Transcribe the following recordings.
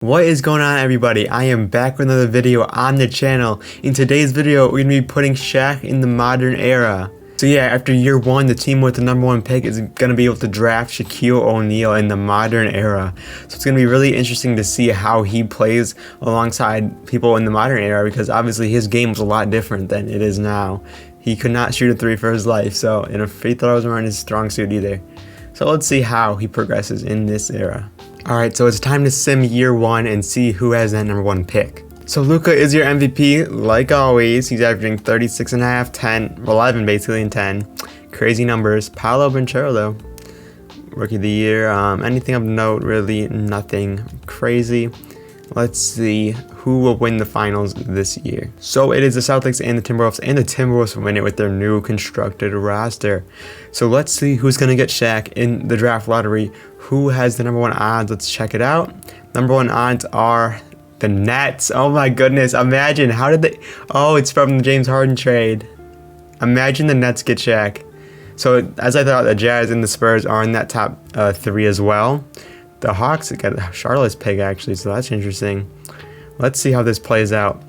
What is going on, everybody? I am back with another video on the channel. In today's video, we're going to be putting Shaq in the modern era. So yeah, after year one, the team with the #1 pick is going to be able to draft Shaquille O'Neal in the modern era. So it's going to be really interesting to see how he plays alongside people in the modern era, because obviously his game was a lot different than it is now. He could not shoot a three for his life, so in a free throws weren't his strong suit either. So let's see how he progresses in this era. Alright, so it's time to sim year one and see who has that #1 pick. So Luka is your MVP, like always. He's averaging 36.5, 10, 11 basically, and 10. Crazy numbers. Paolo Banchero though, Rookie of the Year. Anything of note? Really nothing crazy. Let's see who will win the finals this year. So it is the Celtics and the Timberwolves win it with their new constructed roster. So let's see who's going to get Shaq in the draft lottery. Who has the #1 odds? Let's check it out. #1 odds are the Nets. Oh my goodness. Imagine, how did they... Oh, it's from the James Harden trade. Imagine the Nets get Shaq. So as I thought, the Jazz and the Spurs are in that top 3 as well. The Hawks got Charlotte's pick actually, so that's interesting. Let's see how this plays out.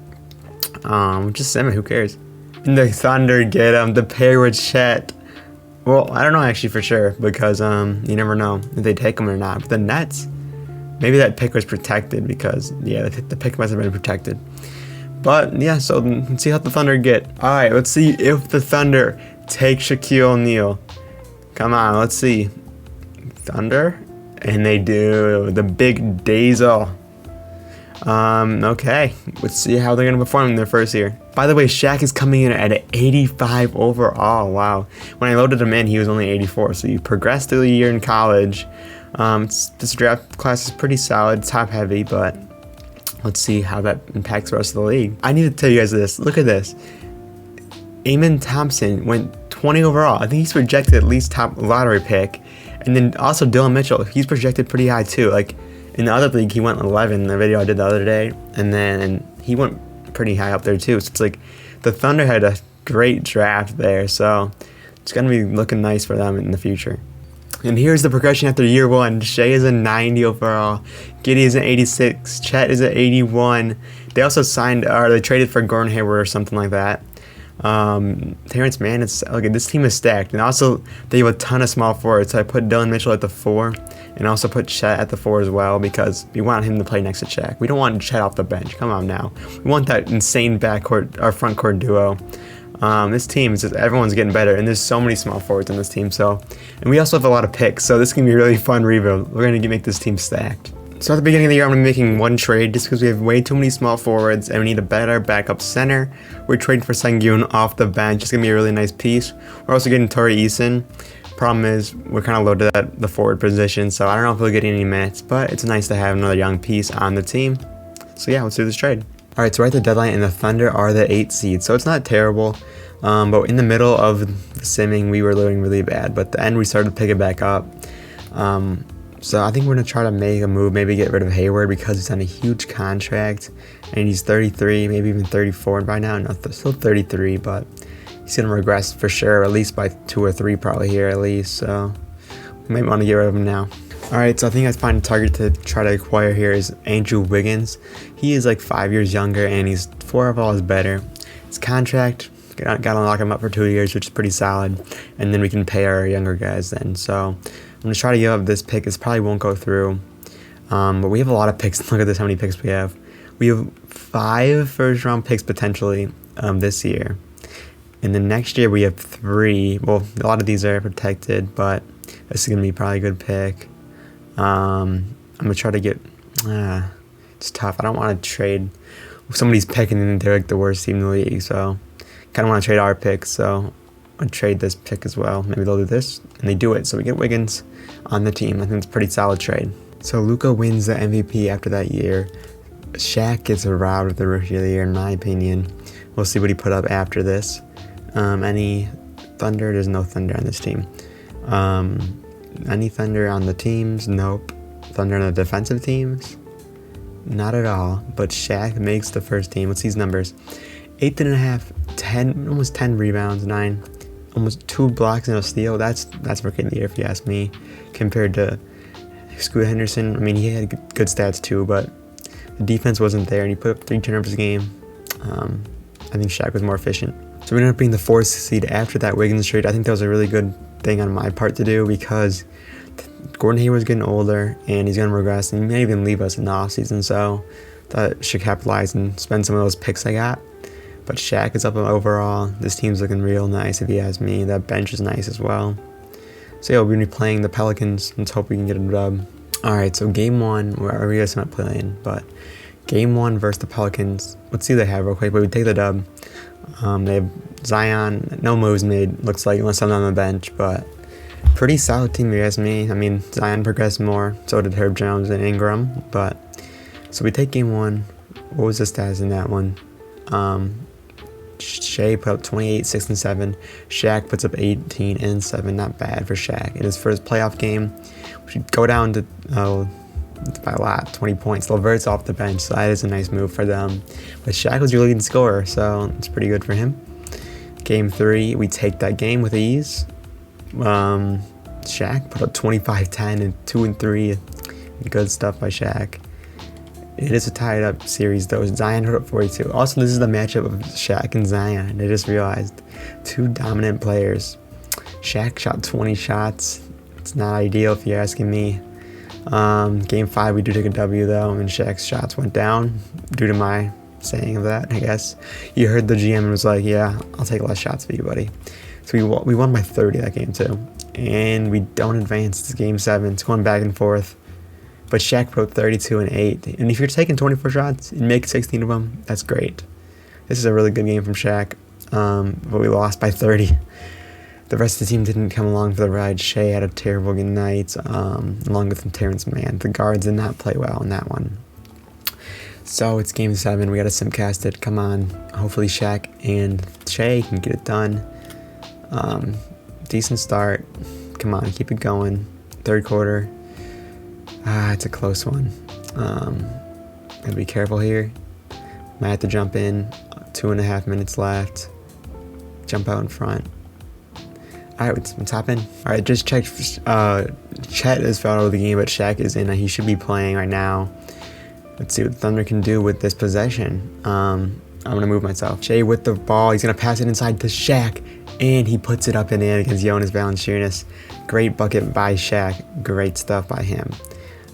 Just sim it, who cares? And the Thunder get him, the pair with Chet. Well, I don't know actually for sure, because you never know if they take him or not. But the Nets, maybe that pick was protected, because yeah, the pick must have been protected. But yeah, so let's see how the Thunder get. All right, let's see if the Thunder take Shaquille O'Neal. Come on, let's see. Thunder. And they do, the big Diesel. Okay, let's see how they're going to perform in their first year. By the way, Shaq is coming in at an 85 overall. Wow. When I loaded him in, he was only 84. So you progress through the year in college. This draft class is pretty solid, top heavy, but let's see how that impacts the rest of the league. I need to tell you guys this. Look at this. Amen Thompson went 20 overall. I think he's projected at least top lottery pick. And then also Dylan Mitchell, he's projected pretty high too. Like in the other league, he went 11 in the video I did the other day, and then he went pretty high up there too. So it's like the Thunder had a great draft there, so it's gonna be looking nice for them in the future. And here's the progression after year one. Shea is a 90 overall, Giddey is an 86, Chet is an 81. They also signed, or they traded for Gordon Hayward or something like that. Terrence Mann, okay, this team is stacked, and also they have a ton of small forwards. So I put Dylan Mitchell at the 4, and also put Chet at the 4 as well, because we want him to play next to Shaq. We don't want Chet off the bench. Come on now, we want that insane backcourt or front court duo. This team is just, everyone's getting better, and there's so many small forwards in this team. So, and we also have a lot of picks, so this can be a really fun rebuild. We're gonna make this team stacked. So at the beginning of the year, I'm going to be making one trade just because we have way too many small forwards and we need a better backup center. We're trading for Sengun off the bench. It's going to be a really nice piece. We're also getting Torrey Eason. Problem is, we're kind of loaded at the forward position, so I don't know if we'll get any minutes, but it's nice to have another young piece on the team. So yeah, let's do this trade. Alright, so we're at the deadline, and the Thunder are the 8th seed, so it's not terrible. But in the middle of the simming, we were doing really bad, but at the end we started to pick it back up. So I think we're going to try to make a move, maybe get rid of Hayward, because he's on a huge contract, and he's 33, maybe even 34 by now. No, still 33, but he's going to regress for sure, at least by 2 or 3 probably here at least, so we might want to get rid of him now. Alright, so I think I find a target to try to acquire here is Andrew Wiggins. He is like 5 years younger, and he's 4 overall is better. His contract, gotta lock him up for 2 years, which is pretty solid, and then we can pay our younger guys then, so I'm going to try to give up this pick. This probably won't go through. But we have a lot of picks. Look at this, how many picks we have. We have 5 first-round picks potentially this year. And then next year we have 3. Well, a lot of these are protected, but this is going to be probably a good pick. I'm going to try to get... it's tough. I don't want to trade somebody's pick and then they're like the worst team in the league. So kind of want to trade our picks. So I'll trade this pick as well. Maybe they'll do this, and they do it. So we get Wiggins on the team. I think it's a pretty solid trade. So Luka wins the MVP after that year. Shaq gets robbed of the Rookie of the Year, in my opinion. We'll see what he put up after this. Any Thunder? There's no Thunder on this team. Any Thunder on the teams? Nope. Thunder on the defensive teams? Not at all. But Shaq makes the first team. What's these numbers? 8.5, 10, almost 10 rebounds, 9. Almost 2 blocks and a steal. That's Rookie of the Year if you ask me. Compared to Scoot Henderson, I mean, he had good stats too, but The defense wasn't there, and he put up 3 turnovers a game. I think Shaq was more efficient. So we ended up being the 4th seed after that Wiggins trade. I think that was a really good thing on my part to do because Gordon Hayward's getting older, and he's going to regress, and he may even leave us in the offseason. So that I should capitalize and spend some of those picks I got. But Shaq is up overall. This team's looking real nice if you ask me. That bench is nice as well. So yeah, we're going to be playing the Pelicans. Let's hope we can get a dub. Alright, so game 1, where you guys not playing, but game 1 versus the Pelicans. Let's see what they have real quick, but we take the dub. They have Zion, no moves made, looks like, unless I'm on the bench, but pretty solid team if you ask me. I mean, Zion progressed more, so did Herb Jones and Ingram, but so we take game 1. What was the stats in that one? Shea put up 28, 6, and 7. Shaq puts up 18 and 7. Not bad for Shaq. In his first playoff game, we should go down to by a lot, 20 points. LeVert's off the bench, so that is a nice move for them. But Shaq was your leading scorer, so it's pretty good for him. Game 3, we take that game with ease. Shaq put up 25, 10, and 2 and 3. Good stuff by Shaq. It is a tied up series though. Zion put up 42. Also, this is the matchup of Shaq and Zion. I just realized 2 dominant players. Shaq shot 20 shots. It's not ideal if you're asking me. Game 5 we do take a W though, and Shaq's shots went down due to my saying of that, I guess. You heard the GM and was like, yeah, I'll take less shots for you, buddy. So we won by 30 that game too. And we don't advance to game 7. It's going back and forth. But Shaq put 32 and 8. And if you're taking 24 shots and make 16 of them, that's great. This is a really good game from Shaq. But we lost by 30. The rest of the team didn't come along for the ride. Shea had a terrible good night, along with Terrence Mann. The guards did not play well in that one. So it's game 7. We got to simcast it. Come on. Hopefully Shaq and Shea can get it done. Decent start. Come on, keep it going. Third quarter. It's a close one. Gotta be careful here. Might have to jump in. 2.5 minutes left. Jump out in front. Alright, what's happening? Alright, just checked. Chet is fouled out of the game, but Shaq is in. He should be playing right now. Let's see what Thunder can do with this possession. I'm going to move myself. Shea with the ball. He's going to pass it inside to Shaq. And he puts it up and in against Jonas Valanciunas. Great bucket by Shaq. Great stuff by him.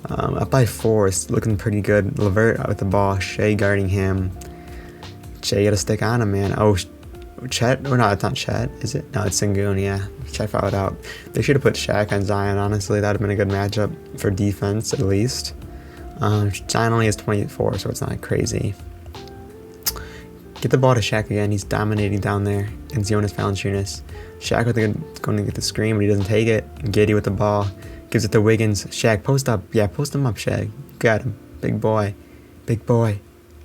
Up by 4. It's looking pretty good. LeVert with the ball. Shea guarding him. Shea got to stick on him, man. Oh, Chet? Oh, no, it's not Chet, is it? No, it's Sengun, yeah. Chet fouled out. They should have put Shaq on Zion, honestly. That would have been a good matchup for defense, at least. Zion only has 24, so it's not crazy. Get the ball to Shaq again. He's dominating down there against Jonas Valanciunas. Shaq going to get the screen, but he doesn't take it. Giddey with the ball. Gives it to Wiggins. Shaq, post up. Yeah, post him up, Shaq. Got him. Big boy. Big boy.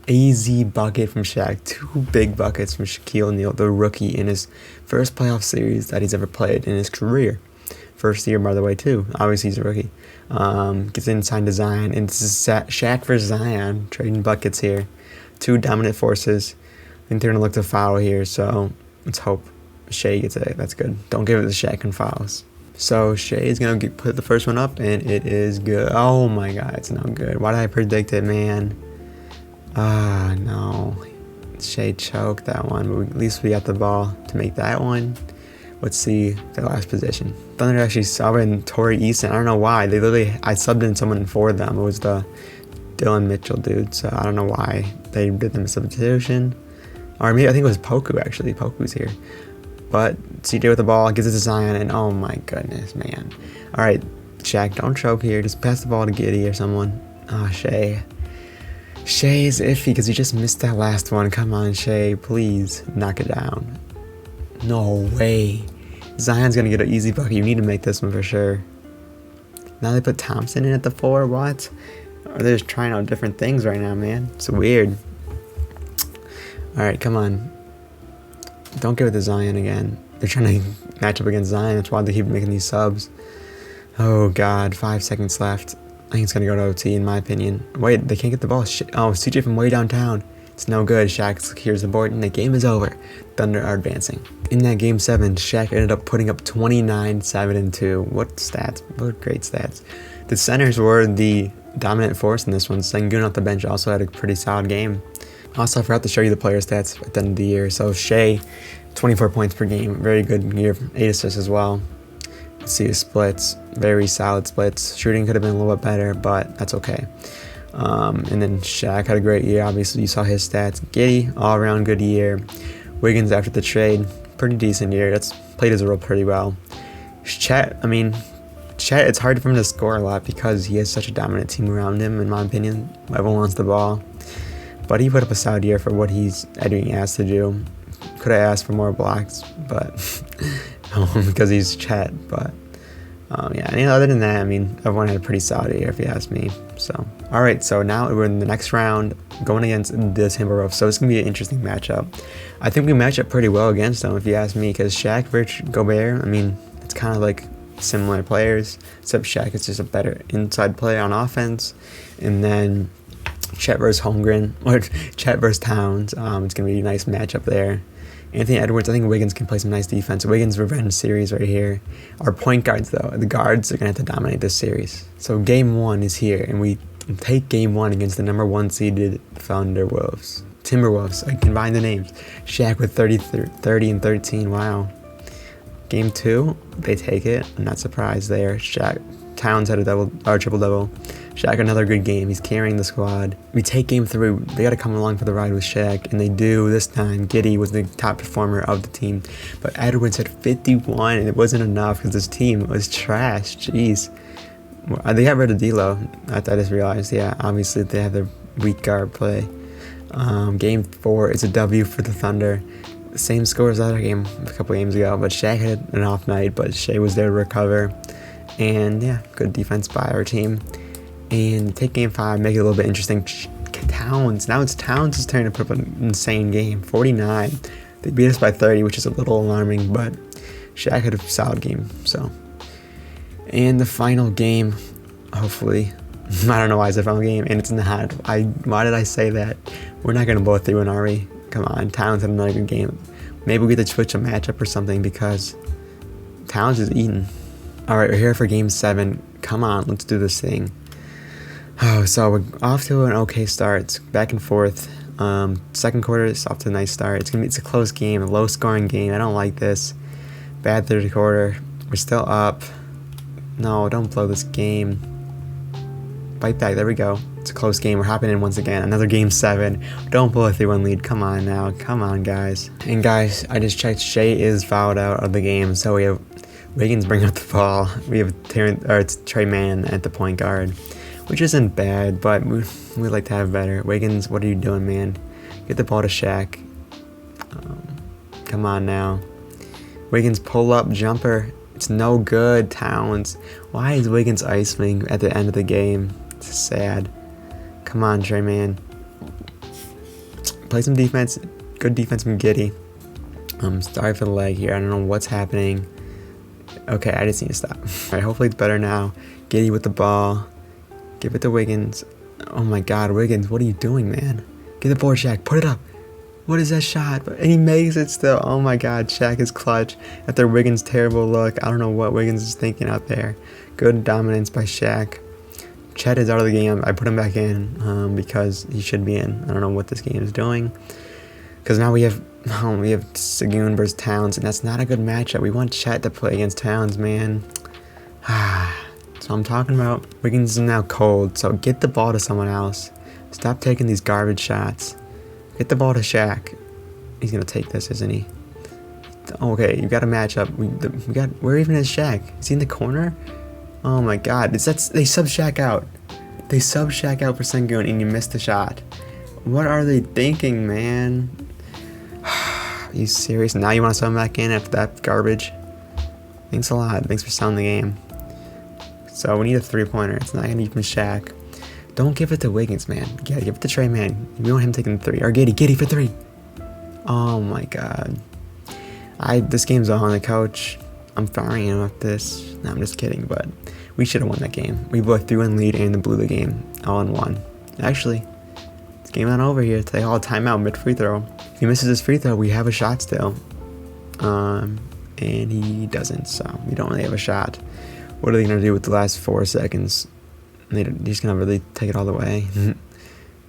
Easy bucket from Shaq. 2 big buckets from Shaquille O'Neal, the rookie, in his first playoff series that he's ever played in his career. First year, by the way, too. Obviously, he's a rookie. Gets inside to Zion. And this is Shaq versus Zion. Trading buckets here. 2 dominant forces. I think they're going to look to foul here, so let's hope Shea gets it. That's good. Don't give it to Shaq and fouls. So Shea is going to put the first one up, and it is good. Oh, my God. It's not good. Why did I predict it, man? No. Shea choked that one, but at least we got the ball to make that one. Let's see the last position. Thunder actually subbed in Torrey Eason. I don't know why. I subbed in someone for them. It was the Dylan Mitchell dude, so I don't know why they did them a substitution. Or maybe I think it was Poku, actually. Poku's here. But CJ with the ball, gives it to Zion, and oh my goodness, man. All right, Shaq, don't choke here. Just pass the ball to Giddey or someone. Oh, Shea. Shea is iffy because he just missed that last one. Come on, Shea, please knock it down. No way. Zion's going to get an easy bucket. You need to make this one for sure. Now they put Thompson in at the 4. What? Or they're just trying out different things right now, man. It's weird. All right, come on. Don't give it to Zion again. They're trying to match up against Zion. That's why they keep making these subs. Oh, God. 5 seconds left. I think it's going to go to OT, in my opinion. Wait, they can't get the ball. Oh, CJ from way downtown. It's no good. Shaq secures the board, and the game is over. Thunder are advancing. In that game 7, Shaq ended up putting up 29, 7, and 2. What stats? What great stats. The centers were the dominant force in this one. Sengun off the bench also had a pretty solid game. Also, I forgot to show you the player stats at the end of the year. So Shea, 24 points per game, very good year, 8 assists as well. Let's see his splits, very solid splits. Shooting could have been a little bit better, but that's okay. And then Shaq had a great year. Obviously, you saw his stats. Giddey, all around good year. Wiggins after the trade, pretty decent year. That's played his role pretty well. Chet, it's hard for him to score a lot because he has such a dominant team around him, in my opinion. Everyone wants the ball. But he put up a solid year for what he's being asked to do. Could have asked for more blocks, but because he's Chet. But other than that, everyone had a pretty solid year if you ask me. So, all right, so now we're in the next round going against the Timberwolves. So it's gonna be an interesting matchup. I think we match up pretty well against them if you ask me, because Shaq, Rich, Gobert. It's kind of like similar players, except Shaq is just a better inside player on offense, and then Chet versus Holmgren, or Chet versus Towns. It's going to be a nice matchup there. Anthony Edwards, I think Wiggins can play some nice defense. Wiggins revenge series right here. Our point guards, though, the guards are going to have to dominate this series. So game 1 is here, and we take game 1 against the number 1 seeded Timberwolves. I combine the names. Shaq with 30 and 13. Wow. Game 2, they take it. I'm not surprised there. Towns had a triple-double. Shaq, another good game. He's carrying the squad. We take game 3. They got to come along for the ride with Shaq, and they do this time. Giddey was the top performer of the team, but Edwards had 51, and it wasn't enough because this team was trash. Jeez. They got rid of D'Lo. I just realized. Yeah, obviously they have their weak guard play. Game 4 is a W for the Thunder. Same score as the other game a couple games ago, but Shaq had an off night, but Shea was there to recover. And yeah, good defense by our team. And take game 5, make it a little bit interesting. Towns. Now it's Towns' turn to put up an insane game. 49. They beat us by 30, which is a little alarming, but Shaq had a solid game. So, and the final game, hopefully. I don't know why it's the final game, and it's not. Why did I say that? We're not going to blow through an RE. Come on, Towns had another good game. Maybe we could switch a matchup or something because Towns is eating. All right, we're here for game 7. Come on, let's do this thing. Oh, so we're off to an okay start. It's back and forth. Second quarter is off to a nice start. It's a close game, a low-scoring game. I don't like this. Bad third quarter. We're still up. No, don't blow this game. Bite back. There we go. It's a close game. We're hopping in once again. Another game 7. Don't blow a 3-1 lead. Come on now. Come on, guys. And guys, I just checked. Shea is fouled out of the game, so we have Wiggins bring up the ball. We have it's Trey Mann at the point guard, which isn't bad, but we like to have better. Wiggins, what are you doing, man? Get the ball to Shaq. Come on now. Wiggins pull up jumper. It's no good. Towns. Why is Wiggins icing at the end of the game? It's sad. Come on, Trey Mann. Play some defense. Good defense from Giddey. Sorry for the lag here. I don't know what's happening. Okay, I just need to stop. Alright, hopefully it's better now. Giddey with the ball. Give it to Wiggins. Oh my god, Wiggins, what are you doing, man? Get the ball, Shaq. Put it up. What is that shot? And he makes it still. Oh my god, Shaq is clutch. After Wiggins' terrible look. I don't know what Wiggins is thinking out there. Good dominance by Shaq. Chet is out of the game. I put him back in because he should be in. I don't know what this game is doing. Because now we have Sengun versus Towns, and that's not a good matchup. We want Chet to play against Towns, man. So I'm talking about Wiggins is now cold, so get the ball to someone else. Stop taking these garbage shots. Get the ball to Shaq. He's going to take this, isn't he? Okay, you got a matchup. Where even is Shaq? Is he in the corner? Oh my god. They sub Shaq out. They sub Shaq out for Sengun, and you missed the shot. What are they thinking, man? Are you serious? Now you want to sub him back in after that garbage? Thanks a lot. Thanks for selling the game. So we need a 3-pointer. It's not going to be from Shaq. Don't give it to Wiggins, man. Yeah, give it to Trey Mann. We want him taking the 3. Or Giddey for 3. Oh my god. This game's on the coach. I'm firing him off this. No, I'm just kidding, but we should have won that game. We both threw in lead and blew the game all in one. Actually, this game's not over here. They all timeout mid free throw. If he misses his free throw, we have a shot still. And he doesn't, so we don't really have a shot. What are they going to do with the last 4 seconds? They're just gonna really take it all the way.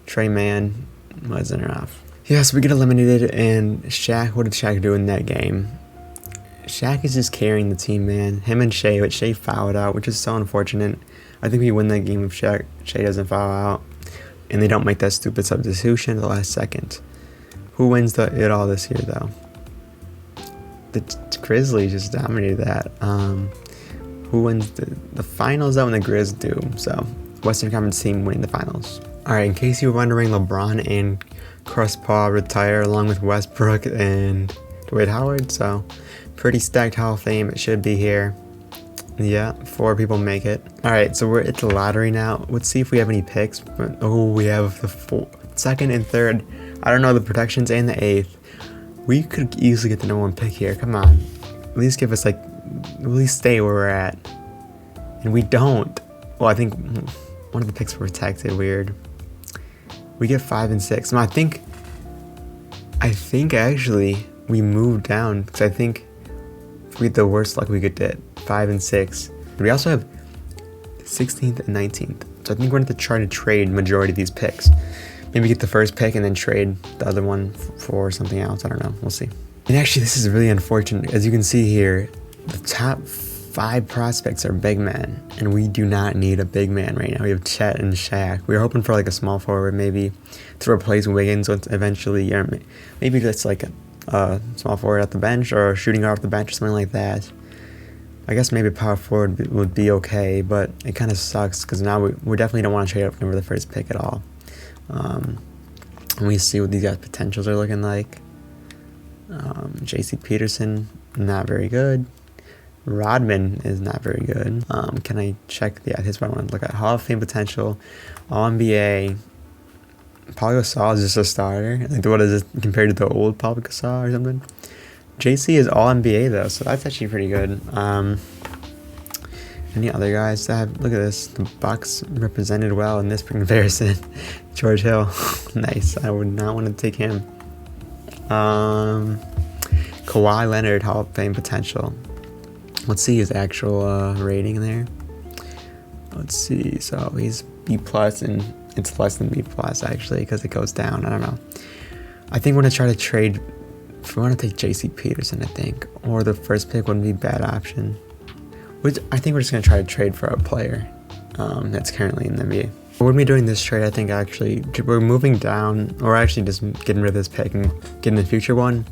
Trey Mann wasn't enough. Yes, we get eliminated, and Shaq, what did Shaq do in that game? Shaq is just carrying the team, man. Him and Shea, but Shea fouled out, which is so unfortunate. I think we win that game if Shea doesn't foul out, and they don't make that stupid substitution at the last second. Who wins it all this year, though? The Grizzlies just dominated that. Who wins the finals, though, when the Grizz do? So, Western Conference team winning the finals. Alright, in case you were wondering, LeBron and Chris Paul retire along with Westbrook and Dwight Howard. So, pretty stacked Hall of Fame. It should be here. Yeah, 4 people make it. Alright, so we're at the lottery now. Let's see if we have any picks. Oh, we have the 2nd and 3rd. I don't know the protections and the 8th. We could easily get the #1 pick here. Come on. At least give us, at least stay where we're at. And we don't. Well, I think one of the picks were protected. Weird. We get 5 and 6. No, I think actually we moved down because I think we had the worst luck we could get. 5 and 6. We also have 16th and 19th. So I think we're going to have to try to trade majority of these picks. Maybe get the first pick and then trade the other one for something else. I don't know. We'll see. And actually, this is really unfortunate. As you can see here, the top 5 prospects are big men, and we do not need a big man right now. We have Chet and Shaq. We were hoping for a small forward maybe to replace Wiggins eventually. Or maybe just a small forward at the bench or a shooting guard off the bench or something like that. I guess maybe power forward would be okay, but it kind of sucks because now we definitely don't want to trade up for the first pick at all. And we see what these guys' potentials are looking like. J.C. Peterson, not very good. Rodman is not very good. Can I check? Yeah, here's what I want to look at. Hall of Fame potential, All-NBA. Paul Gasol is just a starter. What is this compared to the old Paul Gasol or something? JC is All-NBA though, so that's actually pretty good. Any other guys that have, look at this, the Bucks represented well in this comparison. George Hill, nice. I would not want to take him. Kawhi Leonard, Hall of Fame potential. Let's see his actual rating there. Let's see. So he's B+, and it's less than B+ actually because it goes down. I don't know. I think we're gonna try to trade. If we want to take J.C. Peterson, I think, or the first pick wouldn't be a bad option. Which I think we're just gonna try to trade for a player that's currently in the NBA. When we're doing this trade, I think actually we're moving down, or actually just getting rid of this pick and getting the future one.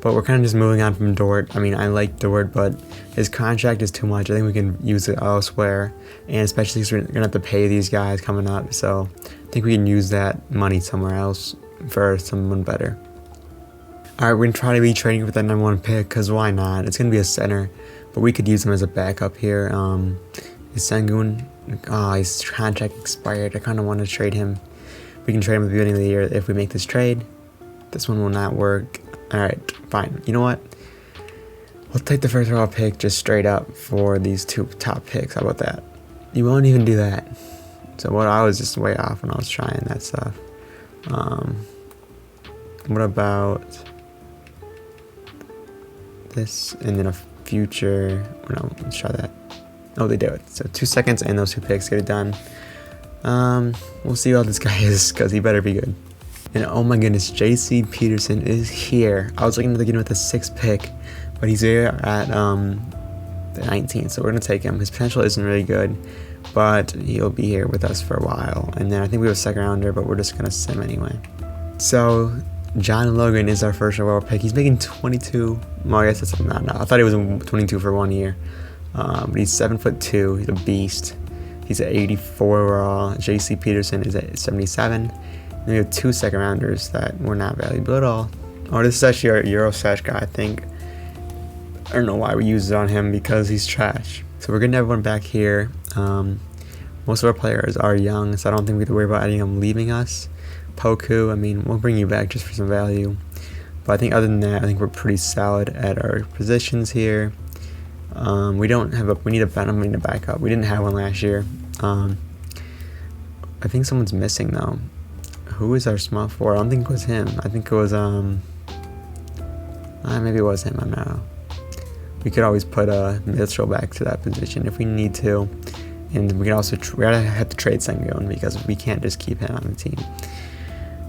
But we're kind of just moving on from Dort. I mean, I like Dort, but his contract is too much. I think we can use it elsewhere, and especially because we're gonna have to pay these guys coming up. So I think we can use that money somewhere else for someone better. All right, we're gonna try to be trading for that #1 pick because why not? It's gonna be a center, but we could use him as a backup here. Is Sengun? His contract expired. I kind of want to trade him. We can trade him at the beginning of the year if we make this trade. This one will not work. All right, fine. You know what? We'll take the first round pick just straight up for these 2 top picks. How about that? You won't even do that. So I was just way off when I was trying that stuff. What about this and then a future? No, let's try that. Oh, they do it. So 2 seconds and those 2 picks get it done. We'll see how this guy is because he better be good. And oh my goodness, J.C. Peterson is here. I was looking to get him with the 6th pick, but he's here at the 19th, so we're gonna take him. His potential isn't really good, but he'll be here with us for a while. And then I think we have a 2nd rounder, but we're just gonna sim anyway. So John Logan is our first overall pick. He's making 22. Well, I guess that's not enough. I thought he was 22 for 1 year. But he's 7'2". He's a beast. He's at 84 overall. J.C. Peterson is at 77. And we have 2 2nd rounders that were not valuable at all. Oh, this is actually our Eurostash guy, I think. I don't know why we used it on him because he's trash. So we're getting everyone back here. Most of our players are young, so I don't think we have to worry about any of them leaving us. Poku, I mean, we'll bring you back just for some value. But I think other than that, I think we're pretty solid at our positions here. We need a venom, we need a backup. We didn't have one last year. I think someone's missing though. Who is our small forward? I don't think it was him. I think it was maybe it was him. I don't know. We could always put Mitchell back to that position if we need to. And we can also we gotta have to trade Sengun because we can't just keep him on the team.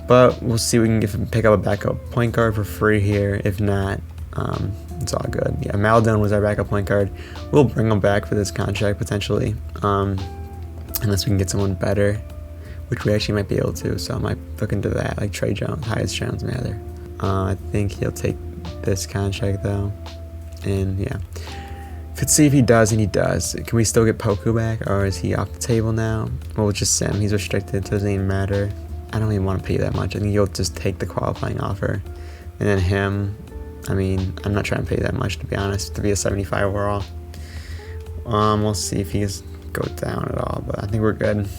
But we'll see. We can pick up a backup point guard for free here. If not, it's all good. Yeah, Maldon was our backup point guard. We'll bring him back for this contract potentially, unless we can get someone better, which we actually might be able to. So I might look into that, like Trey Jones, Tyus Jones, rather. I think he'll take this contract though, and yeah. Let's see if he does, and he does. Can we still get Poku back, or is he off the table now? Well, it's just Sim. He's restricted, so it doesn't even matter. I don't even want to pay that much. I think he'll just take the qualifying offer. And then him, I mean, I'm not trying to pay that much, to be honest, to be a 75 overall. We'll see if he goes down at all, but I think we're good.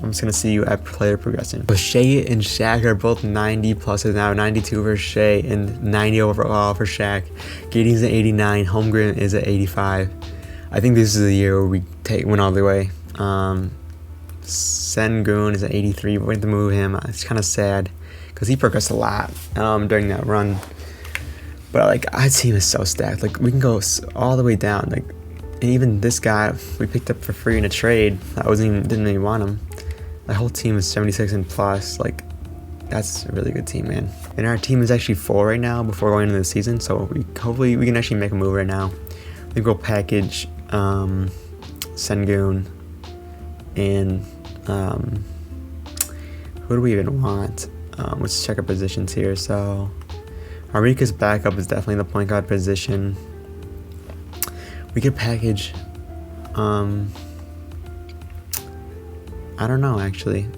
I'm just going to see you at player progression. So Shea and Shaq are both 90 pluses now, 92 for Shea and 90 overall for Shaq. Giddey's at 89, Holmgren is at 85. I think this is the year where we win all the way. Sengun is at 83, but we have to move him. It's kind of sad because he progressed a lot during that run. But like, our team is so stacked. Like, we can go all the way down. Like, and even this guy we picked up for free in a trade. I didn't even want him. The whole team is 76 and plus. Like, that's a really good team, man. And our team is actually full right now before going into the season. So hopefully we can actually make a move right now. I think we'll package Sengun and who do we even want? Let's check our positions here. So Arika's backup is definitely the point guard position. We could package I don't know, actually.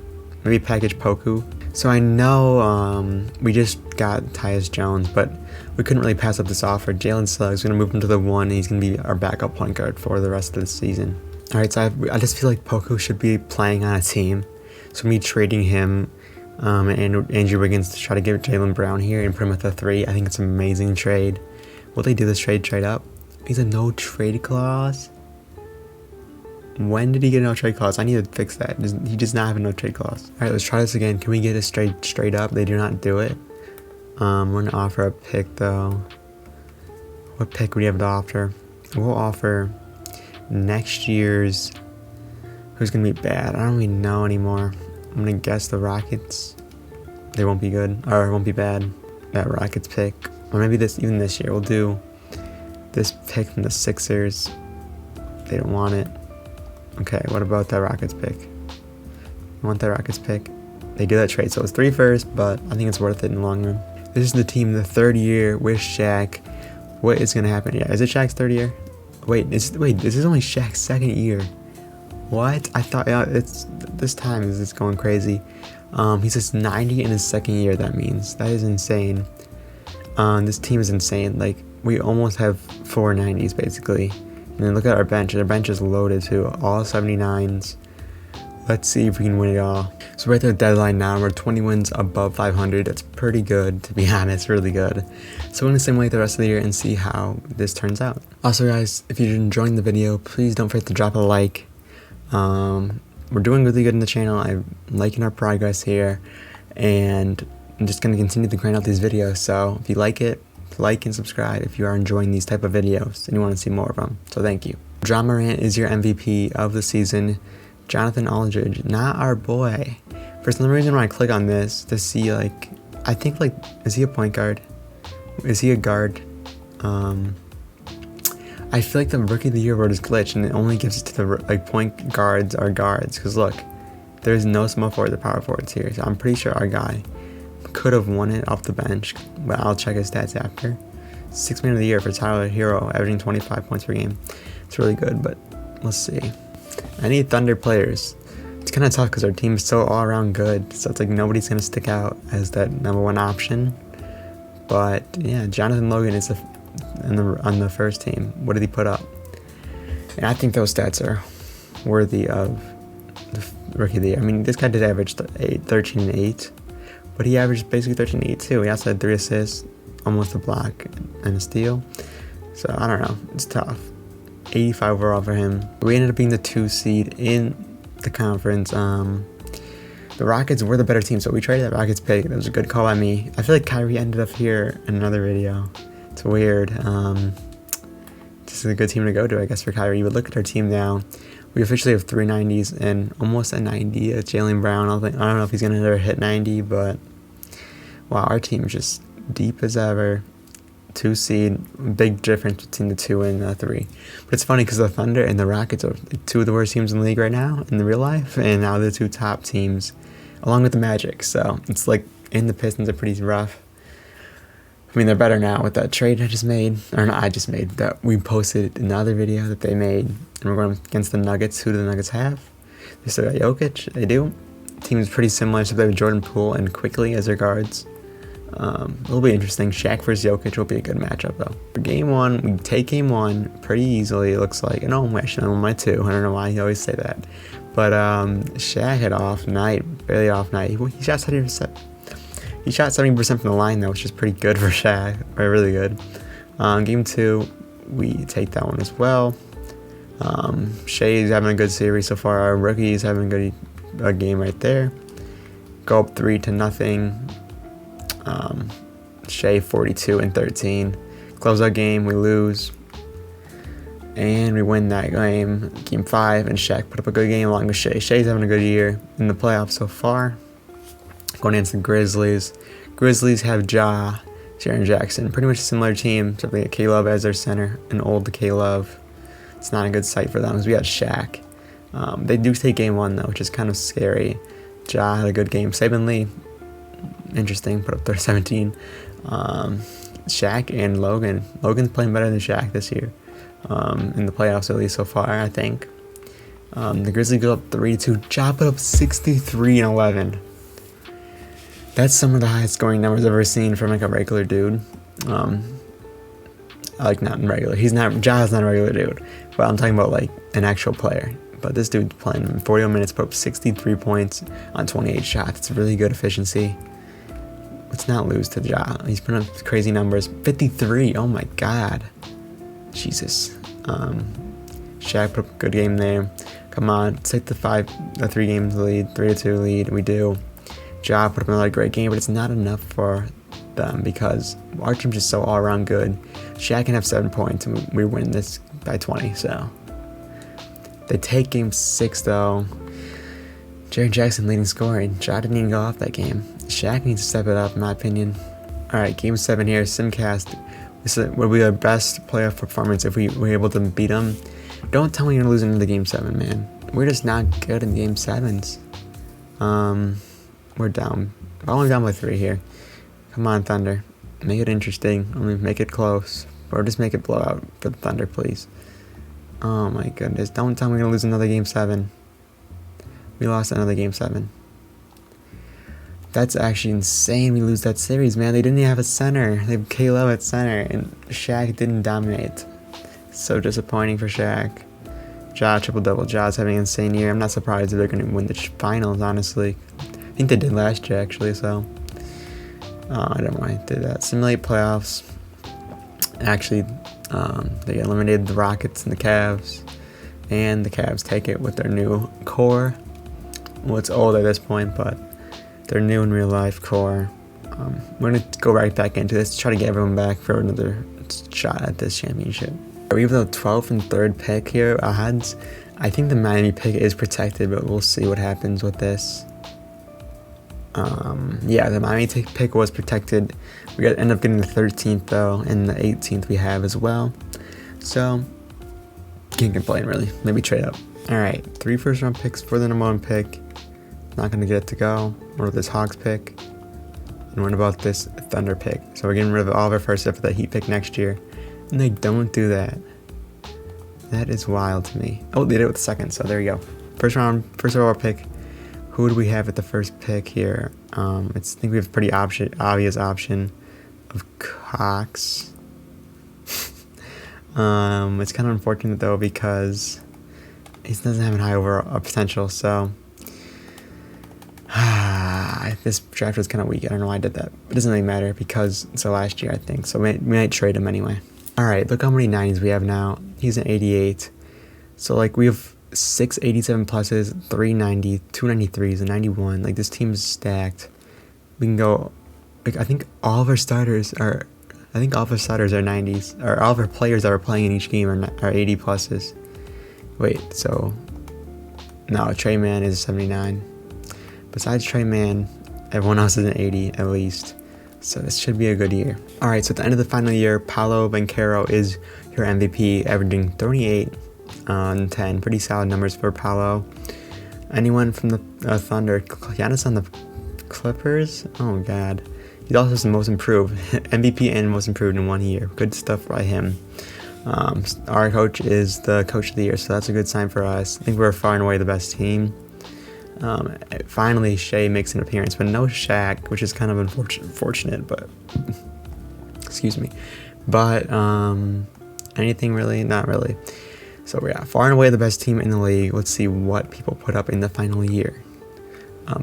Maybe package Poku. So I know we just got Tyus Jones, but we couldn't really pass up this offer. Jalen Suggs, going to move him to the 1, and he's going to be our backup point guard for the rest of the season. Alright, so I just feel like Poku should be playing on a team. So me trading him and Andrew Wiggins to try to get Jaylen Brown here and put him at the 3, I think it's an amazing trade. Will they do this trade up? He's a no trade clause? When did he get a no trade clause? I need to fix that. He does not have a no trade clause. Alright, let's try this again. Can we get a straight up? They do not do it. We're going to offer a pick though. What pick would you have to offer? We'll offer next year's. Who's going to be bad? I don't even know anymore. I'm going to guess the Rockets. They won't be good. Or it won't be bad. That Rockets pick. Or maybe even this year. We'll do this pick from the Sixers. They don't want it. Okay, what about that Rockets pick? You want that Rockets pick? They do that trade, so it's 3 first, but I think it's worth it in the long run. This is the team, the 3rd year with Shaq. What is gonna happen? Yeah, is it Shaq's 3rd year? Wait, this is only Shaq's 2nd year. What? I thought it's this time is going crazy. He says 90 in his 2nd year. That means that is insane. This team is insane. Like, we almost have 4 90s basically. And then look at our bench. Our bench is loaded too. All 79s. Let's see if we can win it all. So we're at the deadline now. We're 20 wins above 500. That's pretty good, to be honest. Really good. So we're going to simulate the rest of the year and see how this turns out. Also, guys, if you're enjoying the video, please don't forget to drop a like. We're doing really good in the channel. I'm liking our progress here. And I'm just going to continue to grind out these videos. So if you like it, like and subscribe if you are enjoying these type of videos and you want to see more of them. So thank you. John Morant is your MVP of the season. Jonathan Aldridge, not our boy. For some reason, when I click on this to see, like, I think, like, is he a point guard? Is he a guard? I feel like the Rookie of the Year award is glitched and it only gives it to the, like, point guards or guards. Because look, there's no small forward or power forwards here. So I'm pretty sure our guy could have won it off the bench, but I'll check his stats after. 6th man of the year for Tyler Hero, averaging 25 points per game. It's really good, but let's see. I need Thunder players. It's kind of tough because our team is so all around good, so it's like nobody's gonna stick out as that #1 option. But yeah, Jonathan Logan is on the first team. What did he put up? And I think those stats are worthy of the Rookie of the Year. I mean, this guy did average 13 and 8. But he averaged basically 13 and 8 too. He also had 3 assists, almost a block, and a steal. So I don't know. It's tough. 85 overall for him. We ended up being the 2 seed in the conference. The Rockets were the better team, so we traded that Rockets pick. That was a good call by me. I feel like Kyrie ended up here in another video. It's weird. This is a good team to go to, I guess, for Kyrie. But look at our team now. We officially have 3 90s and almost a 90. Jaylen Brown. I don't know if he's gonna ever hit 90, but wow, our team is just deep as ever. 2 seed, big difference between the 2 and the 3. But it's funny because the Thunder and the Rockets are 2 of the worst teams in the league right now in the real life, and now the 2 top teams, along with the Magic. So it's like, and the Pistons are pretty rough. I mean, they're better now with that trade I just made, or not I just made, that we posted another video that they made, and we're going against the Nuggets. Who do the Nuggets have? They still got Jokic. They do. Team's pretty similar, except they have Jordan Poole and Quickly as their guards. It'll be interesting. Shaq versus Jokic will be a good matchup, though. For game 1, we take game 1 pretty easily, it looks like. No, actually, I'm on my 2. I don't know why you always say that. But Shaq had off night, barely off night. He shot 70%. He shot 70% from the line, though, which is pretty good for Shaq. Or really good. Game 2, we take that one as well. Shea's having a good series so far. Our rookie's having a good game right there. Go up 3-0. Shea 42 and 13. Close out game, we lose. And we win that game 5, and Shaq put up a good game along with Shea. Shea's having a good year in the playoffs so far. Going against the Grizzlies. Grizzlies have Ja, Jaren Jackson. Pretty much a similar team, except they got K-Love as their center. An old K-Love. It's not a good sight for them because we got Shaq. They do take game 1, though, which is kind of scary. Ja had a good game. Saban Lee, interesting, put up their 17. Shaq and Logan. Logan's playing better than Shaq this year. In the playoffs, at least so far, I think. The Grizzlies go up 3-2. Ja put up 63 and 11. That's some of the highest scoring numbers I've ever seen from like a regular dude. Like not regular. Ja's not a regular dude. But I'm talking about like an actual player. But this dude's playing 40 minutes, put up 63 points on 28 shots. It's really good efficiency. Let's not lose to Ja. He's putting up crazy numbers. 53. Oh my God. Jesus. Shaq put up a good game there. Come on, let's take the 3 games lead, 3-2 lead. We do. Ja put up another great game, but it's not enough for them because our team's just so all around good. Shaq can have 7 points and we win this by 20. So they take game 6 though. Jaren Jackson leading scoring. Ja didn't even go off that game. Shaq needs to step it up, in my opinion. Alright, game 7 here. Simcast. This would be our best playoff performance if we were able to beat them. Don't tell me you're losing into game 7, man. We're just not good in game 7s. We're down. We're only down by 3 here. Come on, Thunder. Make it interesting. I mean, make it close. Or just make it blowout for the Thunder, please. Oh my goodness. Don't tell me we're going to lose another game 7. We lost another game 7. That's actually insane. We lose that series, man. They didn't even have a center. They have K-Love at center, and Shaq didn't dominate. So disappointing for Shaq. Ja triple-double. Ja's having an insane year. I'm not surprised if they're going to win the finals, honestly. I think they did last year, actually, so. I don't know why I did that. Simulate playoffs. Actually, they eliminated the Rockets and the Cavs. And the Cavs take it with their new core. Well, it's old at this point, but their new in real life core. We're going to go right back into this, try to get everyone back for another shot at this championship. We have the 12th and 3rd pick here, odds. I think the Miami pick is protected, but we'll see what happens with this. Yeah, the Miami pick was protected. We got end up getting the 13th though, and the 18th we have as well. So can't complain really. Maybe trade up. All right, 3 first-round picks for the number 1 pick. Not gonna get it to go. What about this Hawks pick? And what about this Thunder pick? So we're getting rid of all of our first after that Heat pick next year, and they don't do that. That is wild to me. Oh, they did it with the second. So there you go. First overall pick. Who do we have at the first pick here? I think we have a pretty obvious option of Cox. It's kind of unfortunate though because he doesn't have a high overall potential. So this draft was kind of weak. I don't know why I did that. It doesn't really matter because it's the last year, I think. So we might trade him anyway. All right, look how many 90s we have now. He's an 88. So like we have 6 87 pluses, 3 90, 2 93s, and 91. Like this team is stacked. We can go. Like I think all of our starters are 90s. Or all of our players that are playing in each game are 80 pluses. Wait, so No, Trey Mann is a 79. Besides Trey Mann, everyone else is an 80 at least. So this should be a good year. All right, so at the end of the final year, Paolo Banchero is your MVP, averaging 38 on 10. Pretty solid numbers for Paolo. Anyone from the Thunder? Giannis on the Clippers? Oh, God. He's also the most improved. MVP and most improved in 1 year. Good stuff by him. Our coach is the coach of the year, so that's a good sign for us. I think we're far and away the best team. Finally, Shea makes an appearance, but no Shaq, which is kind of unfortunate, but excuse me. But anything really? Not really. So yeah, far and away the best team in the league. Let's see what people put up in the final year.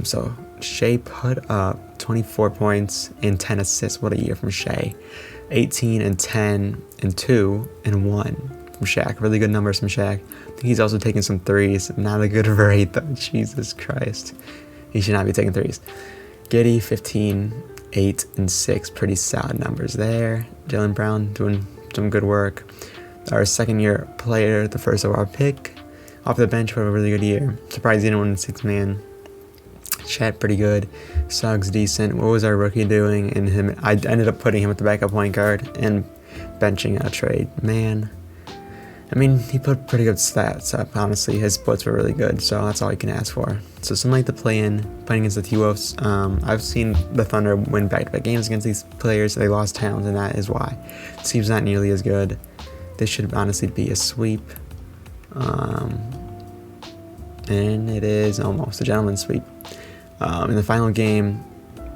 So Shea put up 24 points and 10 assists. What a year from Shea. 18 and 10 and 2 and 1 from Shaq. Really good numbers from Shaq. I think he's also taking some threes. Not a good rate though. Jesus Christ. He should not be taking threes. Giddey 15, 8 and 6. Pretty solid numbers there. Jaylen Brown doing some good work. Our second year player, the first overall pick. Off the bench for a really good year. Surprised he didn't win 6-man. Chet pretty good. Suggs decent. What was our rookie doing? And him, I ended up putting him at the backup point guard and benching a trade. Man, I mean, he put pretty good stats up. Honestly, his splits were really good, so that's all you can ask for. So something like the playing against the T-Wolves. I've seen the Thunder win back-to-back games against these players. They lost talent, and that is why. The team's not nearly as good. This should honestly be a sweep. And it is almost a gentleman's sweep. In the final game,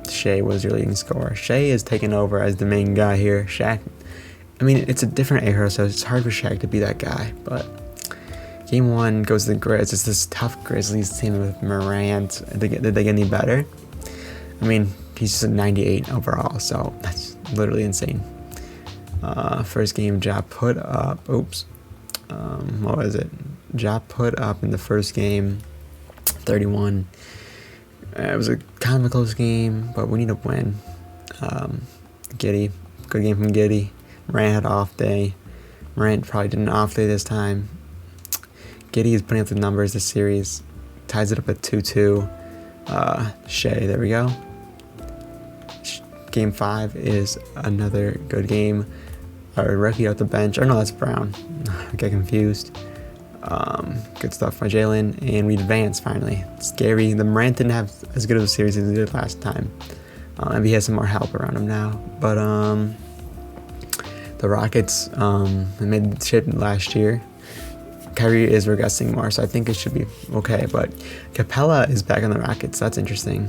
Shea was your leading scorer. Shea is taking over as the main guy here. Shaq, I mean, it's a different era, so it's hard for Shaq to be that guy. But game 1 goes to the Grizz. It's this tough Grizzlies team with Morant. Did they get any better? I mean, he's just a 98 overall, so that's literally insane. First game, Ja put up. What was it? Ja put up in the first game 31. It was a kind of a close game, but we need to win. Giddey, good game from Giddey. Morant had an off day. Morant probably did an off day this time. Giddey is putting up the numbers this series. Ties it up at 2-2. Shea, there we go. Game 5 is another good game. Our rookie off the bench. Oh no, that's Brown. I get confused. Good stuff by Jaylen, and we advance finally. Scary. The Morant didn't have as good of a series as he did last time. Maybe he has some more help around him now. But the Rockets they made the ship last year. Kyrie is regressing more, so I think it should be okay. But Capella is back on the Rockets. That's interesting.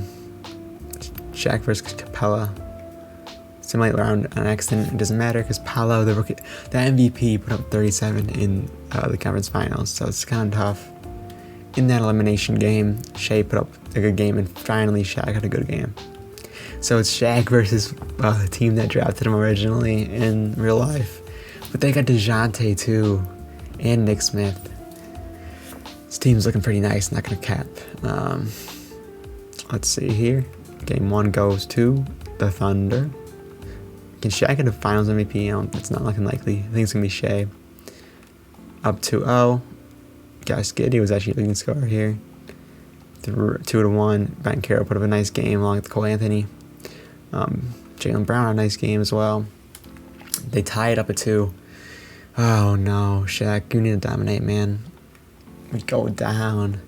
Shaq versus Capella. Similar round an accident. It doesn't matter because Paolo, the rookie, the MVP, put up 37 in the conference finals, so it's kind of tough. In that elimination game, Shea put up a good game, and finally Shaq had a good game. So it's Shaq versus the team that drafted him originally in real life, but they got DeJounte too, and Nick Smith. This team's looking pretty nice. Not gonna cap. Let's see here. Game 1 goes to the Thunder. Can Shaq get a Finals MVP? It's not looking likely. I think it's going to be Shea. Up 2-0. Guys, Giddey was actually leading scorer here. 2-1. Banchero put up a nice game along with Cole Anthony. Jaylen Brown had a nice game as well. They tie it up at 2. Oh no, Shaq, you need to dominate, man. We go down.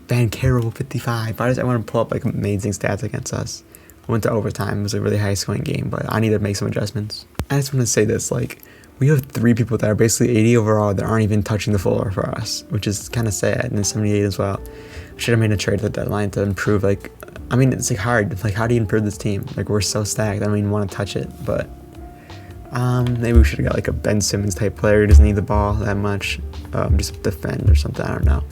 Banchero 55. I want to pull up like amazing stats against us. Went to overtime. It was a really high scoring game, but I need to make some adjustments. I just want to say this, like, we have 3 people that are basically 80 overall that aren't even touching the floor for us, which is kind of sad, and 78 as well. Should have made a trade at the deadline to improve, like, I mean, it's like hard. Like, how do you improve this team? Like, we're so stacked. I don't even want to touch it, but maybe we should have got like a Ben Simmons type player who doesn't need the ball that much, just defend or something. I don't know.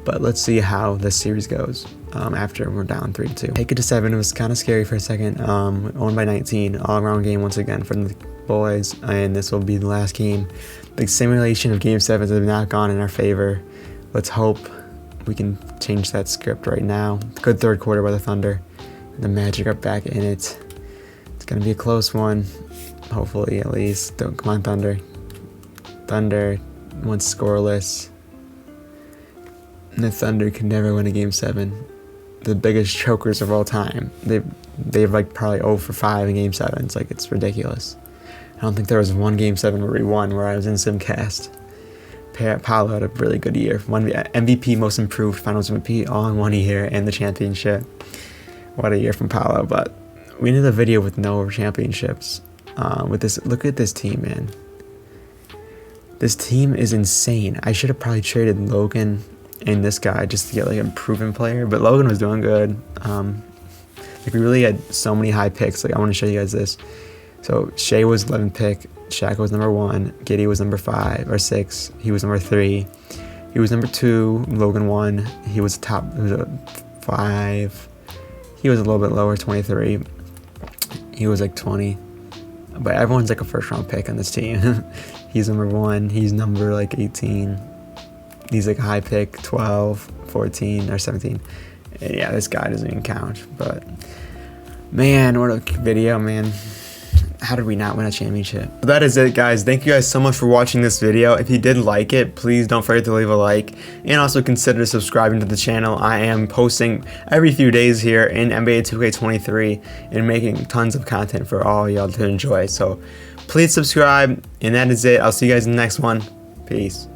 But let's see how this series goes after we're down 3-2. Take it to 7. It was kind of scary for a second. Owned by 19. All-around game once again for the boys. And this will be the last game. The simulation of Game 7s have not gone in our favor. Let's hope we can change that script right now. Good third quarter by the Thunder. The Magic are back in it. It's going to be a close one. Hopefully, at least. Come on, Thunder. Thunder went scoreless. And the Thunder could never win a Game 7. The biggest chokers of all time. They've like probably 0 for 5 in Game 7. It's like, it's ridiculous. I don't think there was one Game 7 where we won where I was in Simcast. Paolo had a really good year. One MVP, Most Improved, Finals MVP, all in 1 year, and the championship. What a year from Paolo. But we did a video with no championships. With this, look at this team, man. This team is insane. I should have probably traded Logan and this guy just to get like a proven player, but Logan was doing good. Like we really had so many high picks. Like I want to show you guys this. So Shea was 11th pick, Shaq was number 1, Giddey was number 5 or 6, he was number 3, he was number 2, Logan 1, he was a 5, he was a little bit lower, 23, he was like 20, but everyone's like a first round pick on this team. He's number 1, he's number like 18, he's like a high pick, 12, 14 or 17. And yeah, this guy doesn't even count, but man, what a video, man. How did we not win a championship? But that is it, guys. Thank you guys so much for watching this video. If you did like it, please don't forget to leave a like and also consider subscribing to the channel. I am posting every few days here in NBA 2K23 and making tons of content for all y'all to enjoy. So please subscribe, and that is it. I'll see you guys in the next one. Peace.